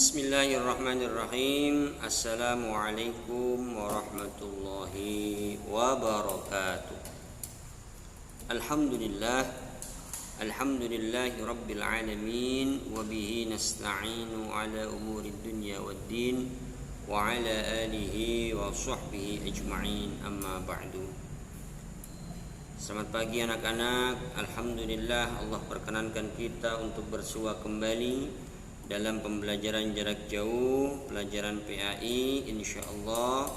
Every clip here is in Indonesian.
Bismillahirrahmanirrahim. Assalamualaikum warahmatullahi wabarakatuh. Alhamdulillahi rabbil alamin. Wabihi nasta'inu ala umuri dunya waddin. Wa ala alihi wa sahbihi ajma'in. Amma ba'du. Selamat pagi anak-anak. Alhamdulillah Allah perkenankan kita untuk bersua kembali dalam pembelajaran jarak jauh, pelajaran PAI. InsyaAllah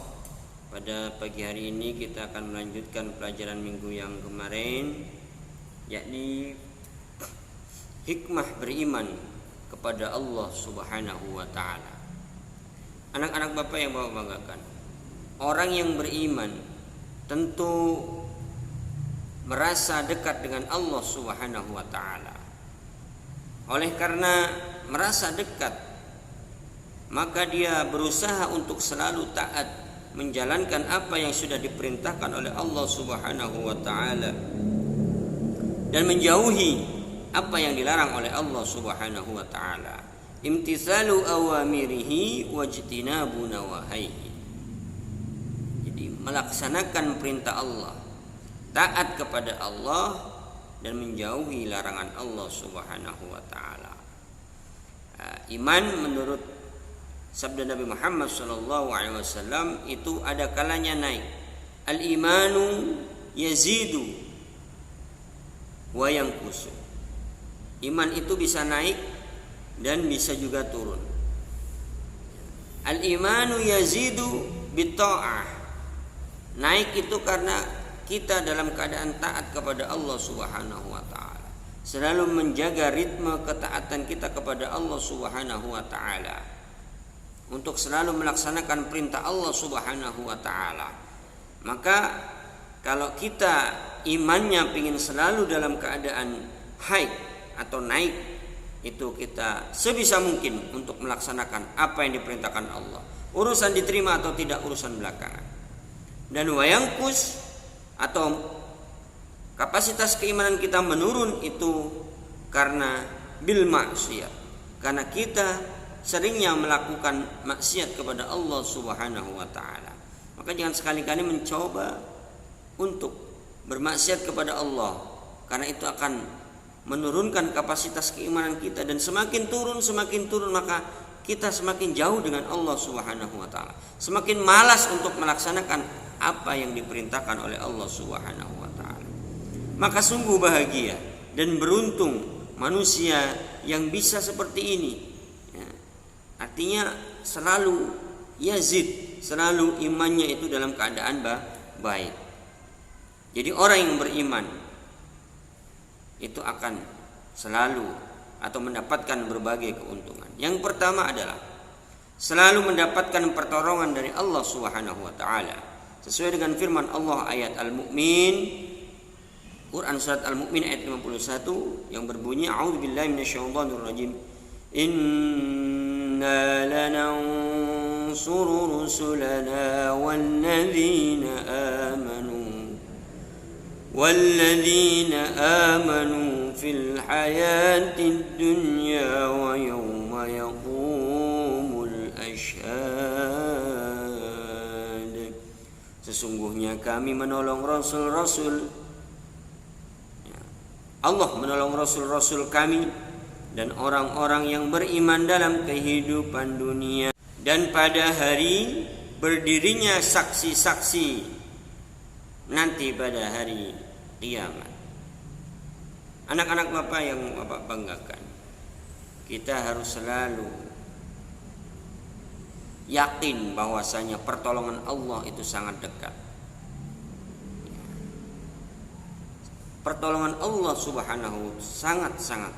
pada pagi hari ini kita akan melanjutkan pelajaran minggu yang kemarin, yakni hikmah beriman kepada Allah Subhanahu wa ta'ala. Anak-anak Bapak yang Bapak banggakan, orang yang beriman tentu merasa dekat dengan Allah Subhanahu wa ta'ala. Oleh karena merasa dekat, maka dia berusaha untuk selalu taat, menjalankan apa yang sudah diperintahkan oleh Allah Subhanahu wa ta'ala, dan menjauhi apa yang dilarang oleh Allah Subhanahu wa ta'ala. Imtithalu awamirihi wajtinabu nawahaihi. Jadi melaksanakan perintah Allah, taat kepada Allah, dan menjauhi larangan Allah Subhanahu wa ta'ala. Iman menurut sabda Nabi Muhammad SAW itu ada kalanya naik. Al-imanu yazidu wa yanqusu. Iman itu bisa naik dan bisa juga turun. Al-imanu yazidu bitta'ah. Naik itu karena kita dalam keadaan taat kepada Allah Subhanahu wa ta'ala, selalu menjaga ritme ketaatan kita kepada Allah Subhanahu wa ta'ala, untuk selalu melaksanakan perintah Allah Subhanahu wa ta'ala. Maka kalau kita imannya ingin selalu dalam keadaan high atau naik, itu kita sebisa mungkin untuk melaksanakan apa yang diperintahkan Allah. Urusan diterima atau tidak urusan belakangan. Dan wayangkus atau kapasitas keimanan kita menurun itu karena bil maksiat, karena kita seringnya melakukan maksiat kepada Allah Subhanahu wa ta'ala. Maka jangan sekali-kali mencoba untuk bermaksiat kepada Allah, karena itu akan menurunkan kapasitas keimanan kita, dan semakin turun maka kita semakin jauh dengan Allah Subhanahu wa ta'ala, semakin malas untuk melaksanakan apa yang diperintahkan oleh Allah Subhanahu wa ta'ala. Maka sungguh bahagia dan beruntung manusia yang bisa seperti ini, ya. Artinya selalu yazid, selalu imannya itu dalam keadaan baik. Jadi orang yang beriman itu akan selalu atau mendapatkan berbagai keuntungan. Yang pertama adalah selalu mendapatkan pertolongan dari Allah Subhanahu wa ta'ala, sesuai dengan firman Allah ayat Al-Mu'min, Quran surat Al-Mu'min ayat 51 yang berbunyi, A'udzubillahi minasyaitonirrajim, Inna lanansuru rusulana walladzina amanu fil hayatid dunya wa yawma yaqumul ashhad. Sesungguhnya kami menolong rasul-rasul, Allah menolong rasul-rasul kami dan orang-orang yang beriman dalam kehidupan dunia, dan pada hari berdirinya saksi-saksi nanti pada hari kiamat. Anak-anak Bapak yang Bapak banggakan, kita harus selalu yakin bahwasanya pertolongan Allah itu sangat dekat. Pertolongan Allah Subhanahu sangat-sangat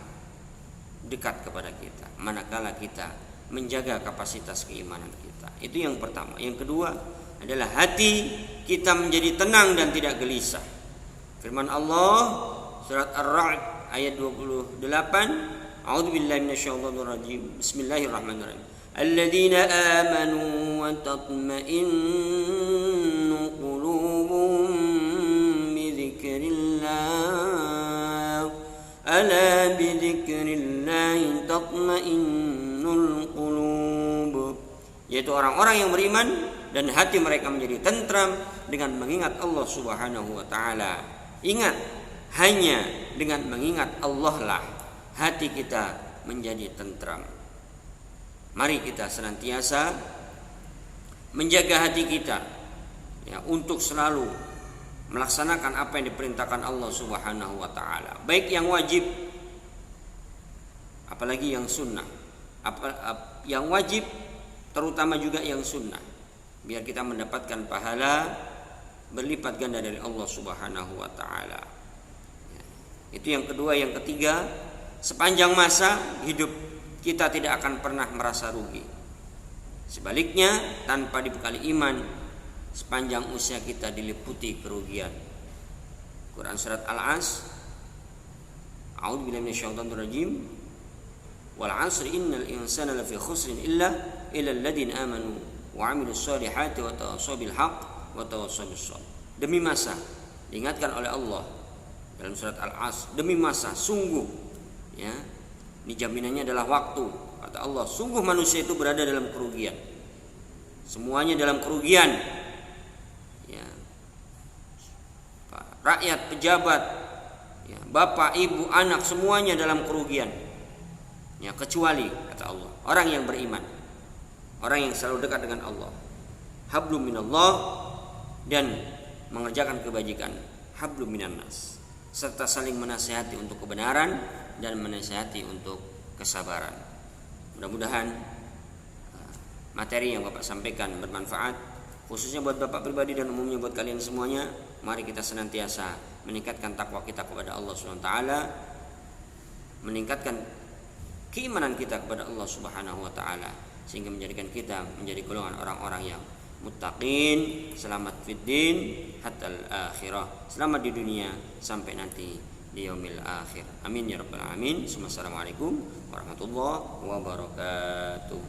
dekat kepada kita manakala kita menjaga kapasitas keimanan kita. Itu yang pertama. Yang kedua adalah hati kita menjadi tenang dan tidak gelisah. Firman Allah surat Ar-Ra'd ayat 28, A'udzubillahi minasyaitonirrajim. Bismillahirrahmanirrahim. Alladzina amanu wa tatma'innu qulubuhum bi dzikrillah ala bi dzikrillah tatma'innul qulub, yaitu orang-orang yang beriman dan hati mereka menjadi tentram dengan mengingat Allah Subhanahu wa taala. Ingat, hanya dengan mengingat Allah lah hati kita menjadi tentram. Mari kita senantiasa menjaga hati kita ya, untuk selalu melaksanakan apa yang diperintahkan Allah Subhanahu wa taala, baik yang wajib apalagi yang sunnah. Yang wajib terutama juga yang sunnah, biar kita mendapatkan pahala berlipat ganda dari Allah Subhanahu wa taala. Itu yang kedua. Yang ketiga, sepanjang masa hidup kita tidak akan pernah merasa rugi. Sebaliknya, tanpa dibekali iman, sepanjang usia kita diliputi kerugian. Quran surat Al-Asr, A'udzubillahi minasyaitonir rajim, wal 'asri innal insana lafi khusrin illa alladziina amanu wa 'amilus shalihati wa tawassaw bil haqq wa tawassaw bis sabr. Demi masa, diingatkan oleh Allah dalam surat Al-Asr, demi masa, sungguh ya, ini jaminannya adalah waktu. Kata Allah, sungguh manusia itu berada dalam kerugian. Semuanya dalam kerugian. Ya. Rakyat, pejabat, ya, bapak, ibu, anak, semuanya dalam kerugian. Ya, kecuali kata Allah, orang yang beriman, orang yang selalu dekat dengan Allah, hablum minallah, dan mengerjakan kebajikan, hablum minannas, serta saling menasihati untuk kebenaran dan menasihati untuk kesabaran. Mudah-mudahan materi yang Bapak sampaikan bermanfaat, khususnya buat Bapak pribadi dan umumnya buat kalian semuanya. Mari kita senantiasa meningkatkan takwa kita kepada Allah Subhanahu wa taala, meningkatkan keimanan kita kepada Allah Subhanahu wa taala, sehingga menjadikan kita menjadi golongan orang-orang yang muttaqin, selamat fid din hatta al-akhirah, selamat di dunia sampai nanti di yaumil akhir. Amin ya rabbal alamin. Assalamualaikum warahmatullahi wabarakatuh.